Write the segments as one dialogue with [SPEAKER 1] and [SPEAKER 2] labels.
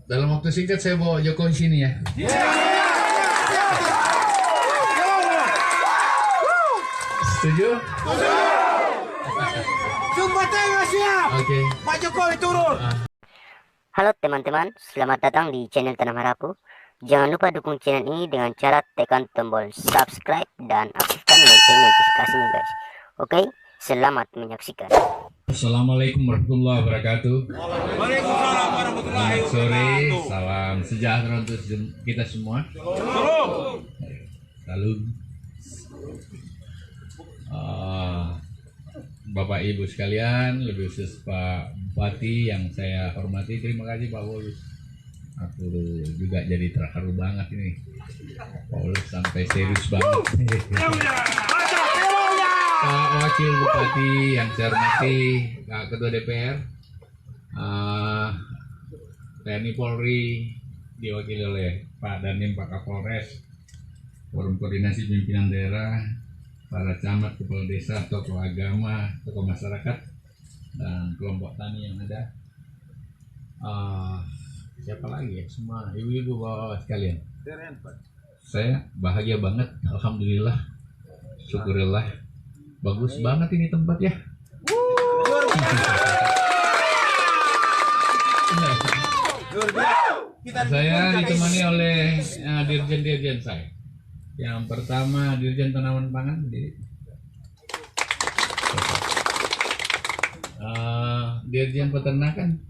[SPEAKER 1] Dalam waktu singkat saya bawa Jokowi sini ya. Setuju?
[SPEAKER 2] Sumpah tengah siap.
[SPEAKER 1] Oke.
[SPEAKER 2] Pak Jokowi turun.
[SPEAKER 3] Halo teman-teman, selamat datang di channel Tanah Merahku. Jangan lupa dukung channel ini dengan cara tekan tombol subscribe dan aktifkan lonceng notifikasinya guys. Oke, selamat menyaksikan.
[SPEAKER 1] Assalamualaikum warahmatullahi wabarakatuh.
[SPEAKER 2] Waalaikumsalam warahmatullahi
[SPEAKER 1] Selamat sore,
[SPEAKER 2] wabarakatuh.
[SPEAKER 1] salam sejahtera untuk kita semua. Salam. Bapak Ibu sekalian, lebih khusus Pak Bupati yang saya hormati, terima kasih Pak Wolus. Aku juga jadi terharu banget ini. Pak Wolus sampai serius banget. Pak Wakil Bupati yang saya hormati, Pak Ketua DPR, TNI Polri diwakili oleh Pak Dandim, Pak Kapolres, Forum Koordinasi Pimpinan Daerah, para camat, kepala desa, tokoh agama, tokoh masyarakat, dan kelompok tani yang ada. Siapa lagi ya? Semua ibu-ibu bapak sekalian. Saya bahagia banget, alhamdulillah, syukurillah. Bagus banget ini tempat ya. Saya ditemani oleh dirjen-dirjen saya. Yang pertama Dirjen Tanaman Pangan, Dirjen Peternakan,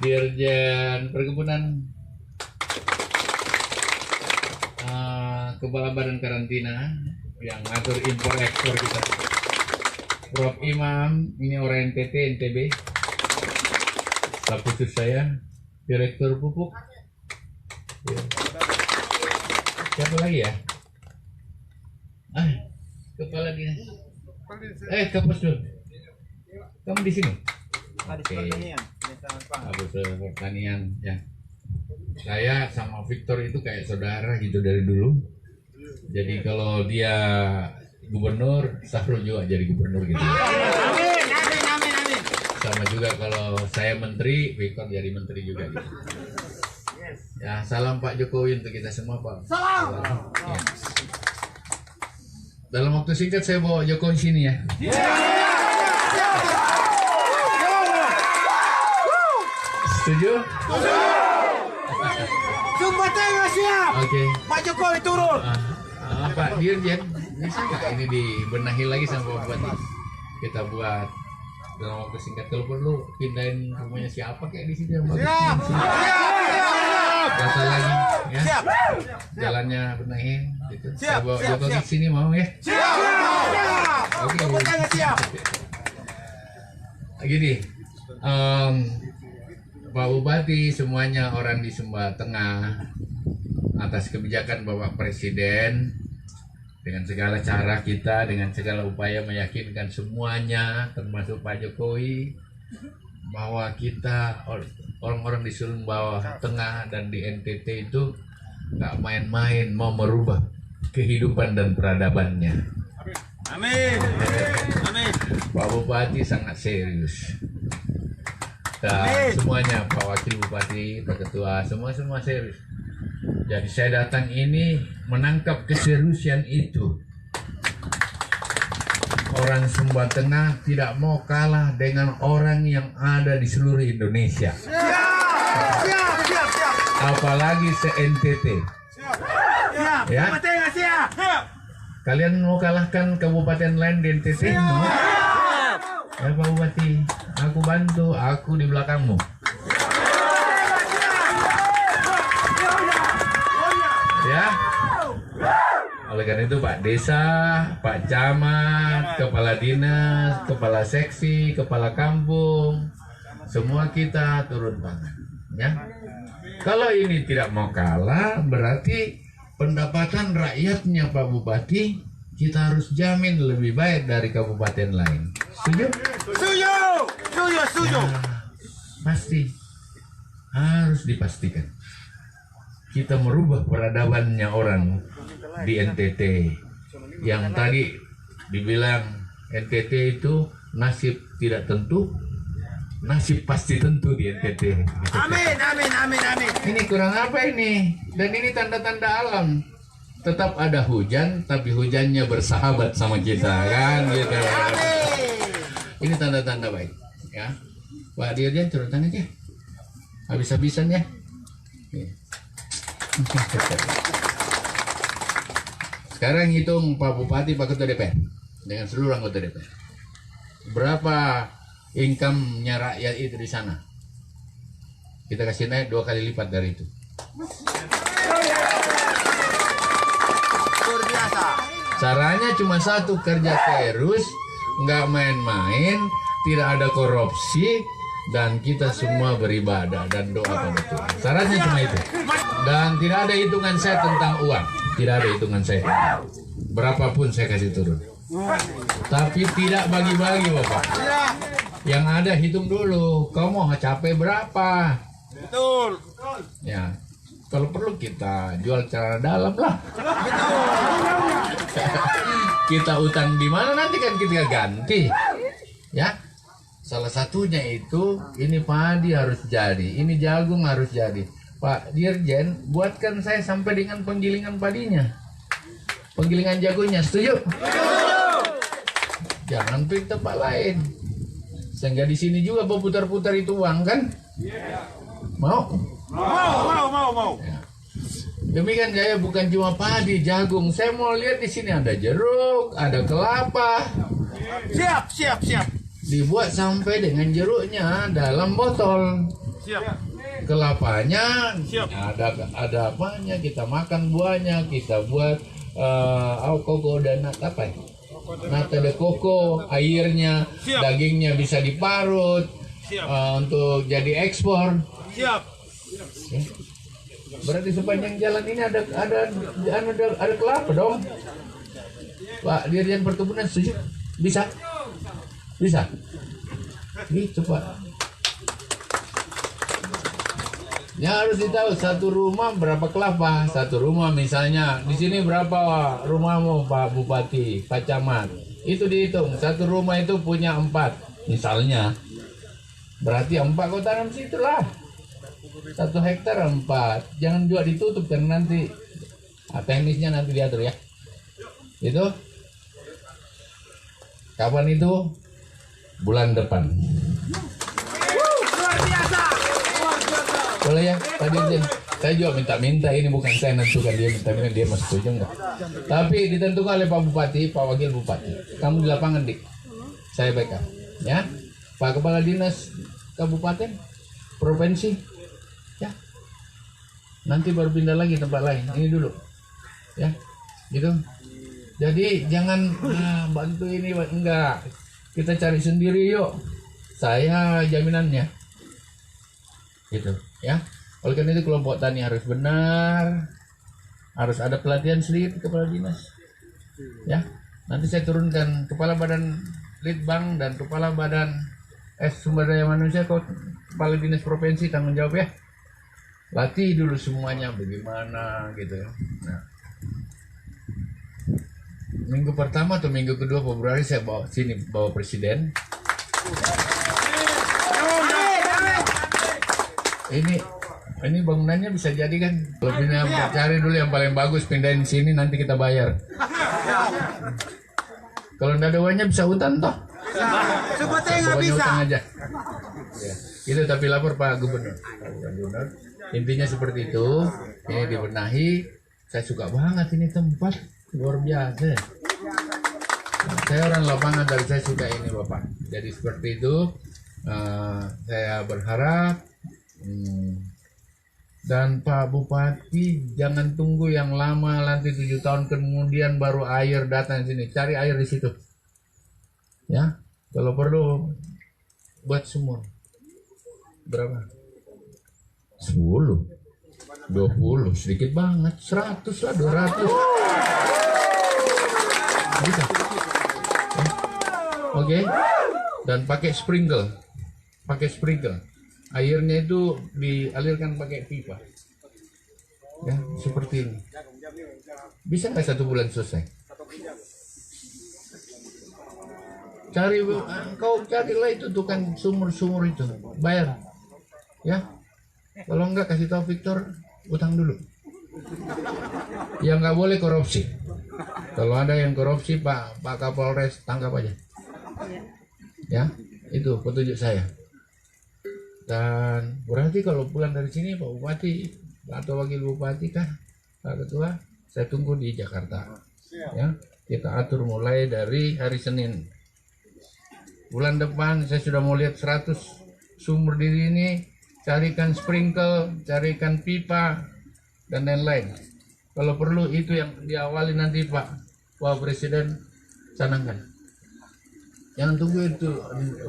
[SPEAKER 1] Dirjen Perkebunan, Kepala Badan Karantina yang ngatur impor ekspor kita, Prof Imam, ini orang NTB, staf khusus saya, Direktur Pupuk. Siapa lagi ya? Kepala dinas. Kapus dulu. Kamu di sini? Kapus Pertanian ya. Saya sama Victor itu kayak saudara gitu dari dulu. Jadi kalau dia gubernur, Sahrul juga jadi gubernur gitu.
[SPEAKER 2] Amin.
[SPEAKER 1] Sama juga kalau saya menteri, Victor jadi menteri juga gitu. Ya, salam Pak Jokowi untuk kita semua, Pak.
[SPEAKER 2] Salam.
[SPEAKER 1] Ya. Dalam waktu singkat saya bawa Jokowi sini ya. Setuju?
[SPEAKER 2] Sumpah tengah siap.
[SPEAKER 1] Oke.
[SPEAKER 2] Pak Jokowi turun.
[SPEAKER 1] Pak Dirjen, bisa nggak ini dibenahi lagi sama Pak Bupati? Kita buat dalam waktu singkat, kalau perlu pindahin rumahnya siapa kayak di sini yang bagus. Kata lagi ya.
[SPEAKER 2] Siap.
[SPEAKER 1] Jalannya benahin gitu.
[SPEAKER 2] Siap,
[SPEAKER 1] Saya bawa
[SPEAKER 2] siap,
[SPEAKER 1] Jokowi
[SPEAKER 2] siap.
[SPEAKER 1] sini mau ya.
[SPEAKER 2] Siap.
[SPEAKER 1] Oke.
[SPEAKER 2] Sumpah tengah siap.
[SPEAKER 1] Gini, Pak Bupati, semuanya orang di Sumba Tengah, atas kebijakan Bapak Presiden, dengan segala cara kita, dengan segala upaya meyakinkan semuanya, termasuk Pak Jokowi, bahwa kita orang-orang di Sumba Tengah dan di NTT itu nggak main-main mau merubah kehidupan dan peradabannya.
[SPEAKER 2] Amin.
[SPEAKER 1] Pak Bupati sangat serius. Dan
[SPEAKER 2] Amin.
[SPEAKER 1] semuanya, Pak Wakil Bupati, Pak Ketua, semua serius. Jadi saya datang ini menangkap keseriusan itu. Orang Sumba Tengah tidak mau kalah dengan orang yang ada di seluruh Indonesia.
[SPEAKER 2] Siap.
[SPEAKER 1] Apalagi se-NTT.
[SPEAKER 2] Siap.
[SPEAKER 1] Ya.
[SPEAKER 2] Sumpah tengah siap.
[SPEAKER 1] Kalian mau kalahkan kabupaten lain di NTT? Mau? Ya Pak Bupati, aku bantu, aku di belakangmu. Ya. Oleh karena itu Pak Desa, Pak Camat, Kepala Dinas, Kepala Seksi, Kepala Kampung, semua kita turun tangan. Ya. Kalau ini tidak mau kalah, berarti pendapatan rakyatnya Pak Bupati kita harus jamin lebih baik dari kabupaten lain. Setuju?
[SPEAKER 2] Setuju.
[SPEAKER 1] Ya, pasti harus dipastikan kita merubah peradabannya orang di NTT yang tadi dibilang NTT itu nasib tidak tentu, nasib pasti tentu di NTT.
[SPEAKER 2] Amin, amin, amin, amin.
[SPEAKER 1] Ini kurang apa ini? Dan ini tanda-tanda alam. Tetap ada hujan, tapi hujannya bersahabat sama kita, kan gitu. Ini tanda-tanda baik, ya. Pak Dirjen turunkan aja. Habis-habisan ya. Sekarang hitung Pak Bupati, Pak Ketua DPR dengan seluruh anggota DPR. Berapa income-nya rakyat itu di sana? Kita kasih naik 2 kali lipat dari itu.
[SPEAKER 2] Luar biasa.
[SPEAKER 1] Caranya cuma satu, kerja terus, nggak main-main, tidak ada korupsi, dan kita semua beribadah dan doa pada Tuhan. Syaratnya cuma itu. Dan tidak ada hitungan saya tentang uang. Tidak ada hitungan saya. Berapapun saya kasih turun. Tapi tidak bagi-bagi, Bapak. Yang ada hitung dulu. Kau mau capek berapa?
[SPEAKER 2] Betul.
[SPEAKER 1] Ya. Kalau perlu kita jual celana dalam lah. Kita utang di mana nanti kan kita ganti. Ya. Salah satunya itu, ini padi harus jadi, ini jagung harus jadi. Pak Dirjen, buatkan saya sampai dengan penggilingan padinya, penggilingan jagungnya, setuju? Jangan pilih tempat lain, sehingga di sini juga putar-putar itu uang kan? Mau?
[SPEAKER 2] Mau.
[SPEAKER 1] Ya. Demikian saya bukan cuma padi, jagung. Saya mau lihat di sini ada jeruk, ada kelapa.
[SPEAKER 2] Siap.
[SPEAKER 1] Dibuat sampai dengan jeruknya dalam botol.
[SPEAKER 2] Siap.
[SPEAKER 1] Kelapanya
[SPEAKER 2] Siap.
[SPEAKER 1] ada apanya, kita makan buahnya, kita buat koko dan apa ya? Nata de koko, airnya,
[SPEAKER 2] Siap.
[SPEAKER 1] dagingnya bisa diparut.
[SPEAKER 2] Siap.
[SPEAKER 1] Untuk jadi ekspor.
[SPEAKER 2] Siap.
[SPEAKER 1] Ya. Berarti sepanjang jalan ini ada kelapa dong. Pak Dirjen Perkebunan setuju? Bisa? Nih coba. Ya harus ditahu satu rumah berapa kelapa. Satu rumah misalnya di sini berapa rumahmu Pak Bupati, Pak Camat. Itu dihitung. Satu rumah itu punya 4 misalnya. Berarti 4 kau tanam situ lah. 1 hektar 4. Jangan juga ditutup karena nanti teknisnya nanti diatur ya. Itu kapan itu? Bulan depan.
[SPEAKER 2] Luar biasa.
[SPEAKER 1] Boleh ya Pak Dirjen? Saya juga minta ini, bukan saya nentukan, dia minta dia masih setuju enggak. Tapi ditentukan oleh Pak Bupati, Pak Wakil Bupati. Kamu di lapangan dik, saya backup ya. Pak Kepala Dinas Kabupaten, Provinsi ya. Nanti baru pindah lagi tempat lain. Ini dulu ya, gitu. Jadi jangan bantu ini enggak. Kita cari sendiri yuk. Saya jaminannya. Gitu, ya. Oleh karena itu kelompok tani harus benar. Harus ada pelatihan sedikit kepala dinas. Ya. Nanti saya turunkan kepala badan Litbang dan kepala badan sumber daya manusia kepala dinas provinsi tanggung jawab ya. Latih dulu semuanya bagaimana gitu. Nah. Minggu pertama atau minggu kedua Februari saya bawa sini, bawa presiden. Ini bangunannya bisa jadi kan? Lebihnya cari dulu yang paling bagus, pindahin sini nanti kita bayar. Kalau nggak ada uangnya bisa hutan toh?
[SPEAKER 2] Sebetulnya bisa.
[SPEAKER 1] Utang aja. Ya. Itu tapi lapor Pak Gubernur. Intinya seperti itu. Ini dibenahi. Saya suka banget ini tempat. Luar biasa. Saya orang lapangan dari saya suka ini Bapak. Jadi seperti itu. Saya berharap dan Pak Bupati jangan tunggu yang lama, nanti 7 tahun kemudian baru air datang sini. Cari air di situ. Ya, kalau perlu buat sumur. Berapa? 10, 20, sedikit banget. 100 lah, 200. Bisa. Ya. Oke. Dan pakai sprinkle. Airnya itu dialirkan pakai pipa. Ya, seperti ini. Bisa nggak 1 bulan selesai? Kau carilah itu tukang sumur-sumur itu, bayar. Ya, kalau enggak kasih tahu Victor utang dulu. Yang nggak boleh korupsi. Kalau ada yang korupsi, Pak Kapolres tangkap aja. Ya, itu petunjuk saya. Dan berarti kalau pulang dari sini Pak Bupati atau Wakil Bupati kan, Pak Ketua, saya tunggu di Jakarta. Ya, kita atur mulai dari hari Senin. Bulan depan saya sudah mau lihat 100 sumur di sini, carikan sprinkle, carikan pipa, dan lain-lain. Kalau perlu itu yang diawali nanti Pak Presiden canangkan. Jangan tunggu itu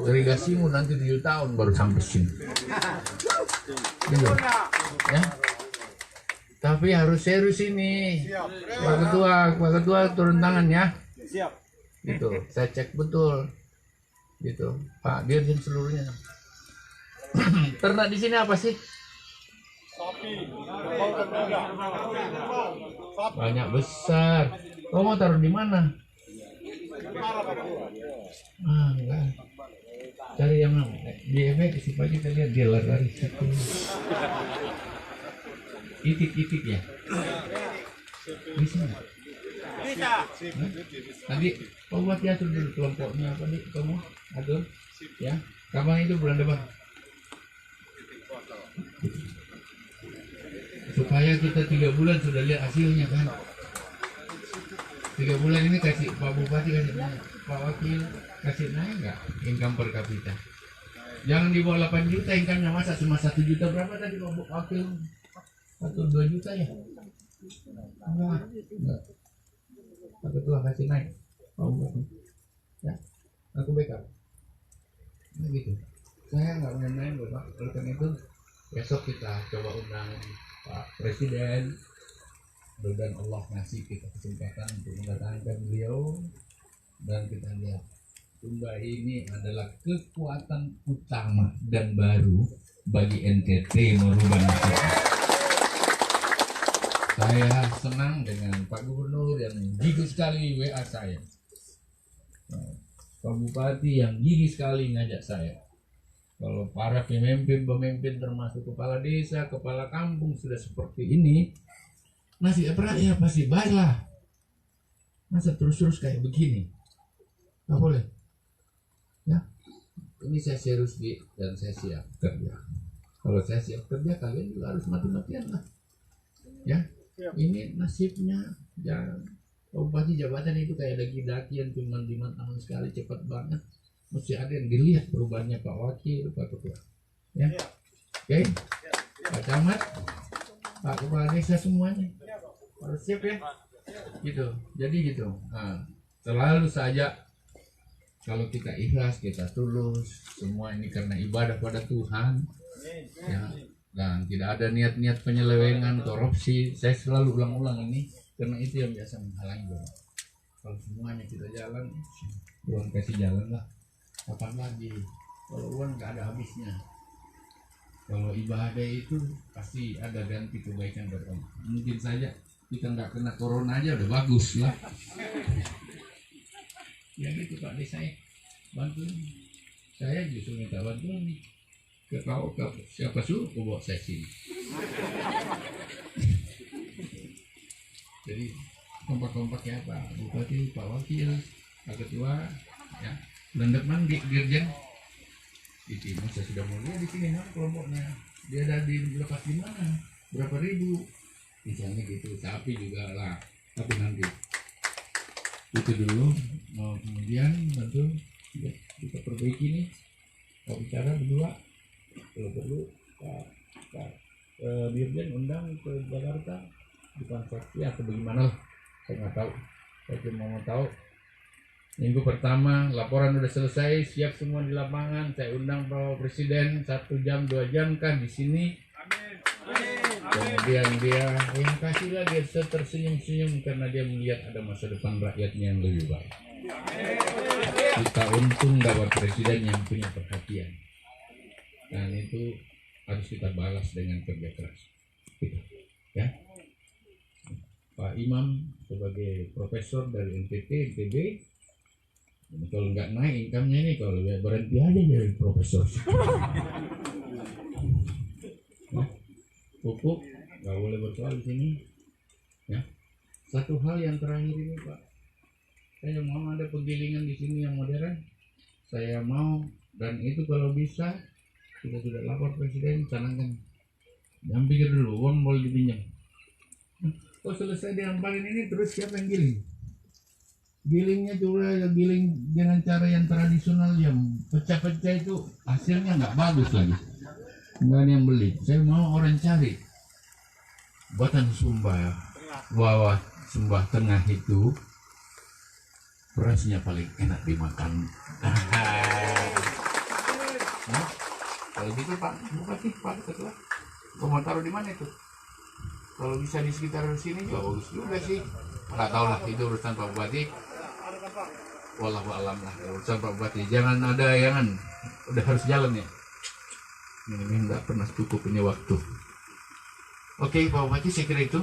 [SPEAKER 1] irigasimu nanti 7 tahun baru sampai sini. Gitu. Ya. Tapi harus serius ini. Pak Ketua turun tangan ya.
[SPEAKER 2] Siap.
[SPEAKER 1] Gitu. Saya cek betul. Gitu. Pak Dirjen seluruhnya. Ternak di sini apa sih? Banyak besar. Kau mau taruh di mana? Enggak. Cari yang di efek supaya kita lihat dia lari situ. Itik ya. Bisa. Tadi kau buat atur dulu kelompoknya apa nih kamu atur ya. Kapan itu bulan depan? Supaya kita 3 bulan sudah lihat hasilnya kan. 3 bulan ini kasih Pak Bupati kasih naik, Pak Wakil kasih naik nggak income per kapita? Jangan di bawah 8 juta income-nya, masa cuma 1 juta berapa tadi Pak Wakil? Atau 2 juta ya? Enggak. Pak Ketua kasih naik, Pak Bupati. Ya, aku backup. Nah gitu. Saya nggak main-main Bapak. Oleh karena itu besok kita coba undang Pak Presiden. Dan Allah ngasih kita kesempatan untuk mendatangkan beliau, dan kita lihat Sumba ini adalah kekuatan utama dan baru bagi NTT merubah nasib. Saya senang dengan Pak Gubernur yang gigih sekali WA saya, Pak Bupati yang gigih sekali ngajak saya. Kalau para pemimpin termasuk kepala desa, kepala kampung sudah seperti ini, masih ya pasti baiklah. Masa terus kayak begini? Nggak boleh. Ya, ini saya serius dan saya siap kerja. Kalau saya siap kerja, kalian juga harus mati-matian lah. Ya, ini nasibnya. Jangan bupati jabatan itu kayak daki-daki yang cuma 5 tahun sekali, cepat banget. Mesti ada yang dilihat perubahannya Pak Wakil, Pak Ketua. Ya, oke. Pak Camat, Pak Kepala Desa semuanya harus siap ya. Gitu. Jadi gitu. Nah, selalu saja kalau kita ikhlas, kita tulus, semua ini karena ibadah pada Tuhan. Ya, dan tidak ada niat-niat penyelewengan, korupsi. Saya selalu ulang-ulang ini karena itu yang biasa menghalangi Bapak. Kalau semuanya kita jalan, Tuhan kasih jalan lah. Kapan lagi? Kalau uang nggak ada habisnya. Kalau ibadah itu pasti ada ganti kebaikan dari Allah. Mungkin saja kita nggak kena corona aja udah bagus lah. Ya gitu Pak Desa, bantuin. Saya justru minta bantuan nih ke kau, ke siapa suruh kau bawa saya sini. Jadi kompak-kompak ya Pak Bupati, Pak Wakil, Pak Ketua, ya. Bulan depan Dirjen di timur saya sudah mau lihat di sini mana kelompoknya. Dia ada dilepas di mana? Berapa ribu? Misalnya gitu. Sapi juga lah. Tapi nanti itu dulu. Kemudian tentu kita perbaiki nih. Kalau bicara berdua, kalau perlu Pak Dirjen undang ke Jakarta di konsorsi atau bagaimana lah. Saya nggak tahu. Saya cuma mau tahu. Minggu pertama laporan udah selesai, siap semua di lapangan. Saya undang Pak Presiden 1 jam 2 jam kan di sini. Kemudian dia yang kasihlah dia tersenyum-senyum karena dia melihat ada masa depan rakyatnya yang lebih baik. Kita untung dapat presiden yang punya perhatian, dan itu harus kita balas dengan kerja keras. Ya, Pak Imam sebagai profesor dari NTT, NTB, Ini kalau nggak naik income-nya ini, kalau ya berhenti aja jadi profesor. Nah, pupuk nggak boleh bersoal di sini. Ya, satu hal yang terakhir ini Pak, saya mau ada penggilingan di sini yang modern. Saya mau, dan itu kalau bisa kita sudah lapor presiden, canangkan. Jangan pikir dulu uang boleh dipinjam. Oh selesai diampalin ini, terus siapa yang giling? Gilingnya juga ya giling dengan cara yang tradisional, yang pecah-pecah itu hasilnya nggak bagus lagi. Nggak ada yang beli. Saya mau orang cari buatan Sumba, bawah Sumba Tengah itu berasnya paling enak dimakan. Nah, kalau gitu Pak Bupati, Pak Ketua, mau taruh di mana itu? Kalau bisa di sekitar sini juga bagus juga sih. Nggak tahu lah, itu urusan Pak Bupati. Wallahu alam lah, urusan Pak Bupati. Jangan ada yang udah harus jalan ya. Ini nggak pernah cukup ini waktu. Oke Pak Bupati, saya kira itu.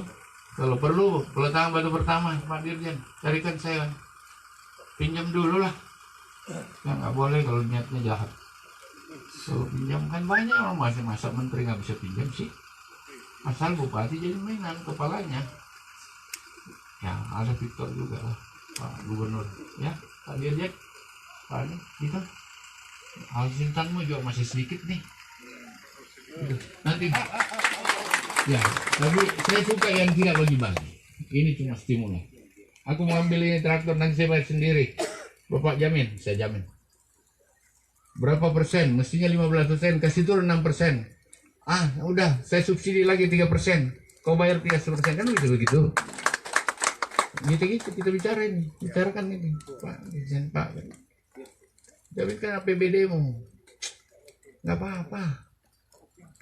[SPEAKER 1] Kalau perlu peletangan batu pertama Pak Dirjen, carikan saya. Pinjam dulu lah. Ya nggak boleh kalau niatnya jahat. Kalau pinjam kan banyak orang, masa menteri nggak bisa pinjam sih. Asal bupati jadi mainan kepalanya. Ya ada Victor juga lah, Pak Gubernur, ya Pak Dirjen, Pak ini gitu. Hasiltanmu juga masih sedikit nih. Gitu. Nanti ya, tapi saya suka yang tidak bagi-bagi. Ini cuma stimulan. Aku mau ambil ini traktor, nanti saya bayar sendiri. Bapak jamin, saya jamin. Berapa persen? Mestinya 15%, kasih turun 6%. Ah, udah, saya subsidi lagi 3%. Kau bayar 3%, kan begitu. Gitu kita bicarakan ini, Pak. Jawabkan APBD-mu. Nggak apa-apa.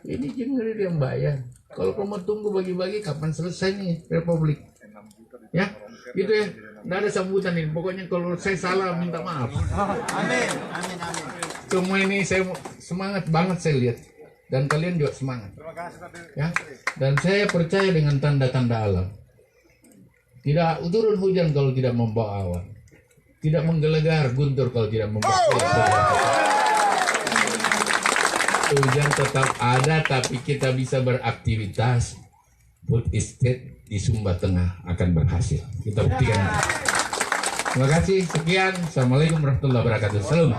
[SPEAKER 1] Ini jangan dia yang bayar. Kalau kamu tunggu bagi-bagi, kapan selesai nih Republik? Ya, gitu ya. Nggak ada sambutan ini. Pokoknya kalau saya salah minta maaf.
[SPEAKER 2] Amin.
[SPEAKER 1] Semua ini saya semangat banget saya lihat. Dan kalian juga semangat. Ya. Dan saya percaya dengan tanda-tanda alam. Tidak turun hujan kalau tidak membawa awan. Tidak menggelegar guntur kalau tidak membawa hujan tetap ada, tapi kita bisa beraktivitas. Food estate di Sumba Tengah akan berhasil. Kita buktikan. Terima kasih. Sekian. Assalamualaikum warahmatullahi wabarakatuh. Salam.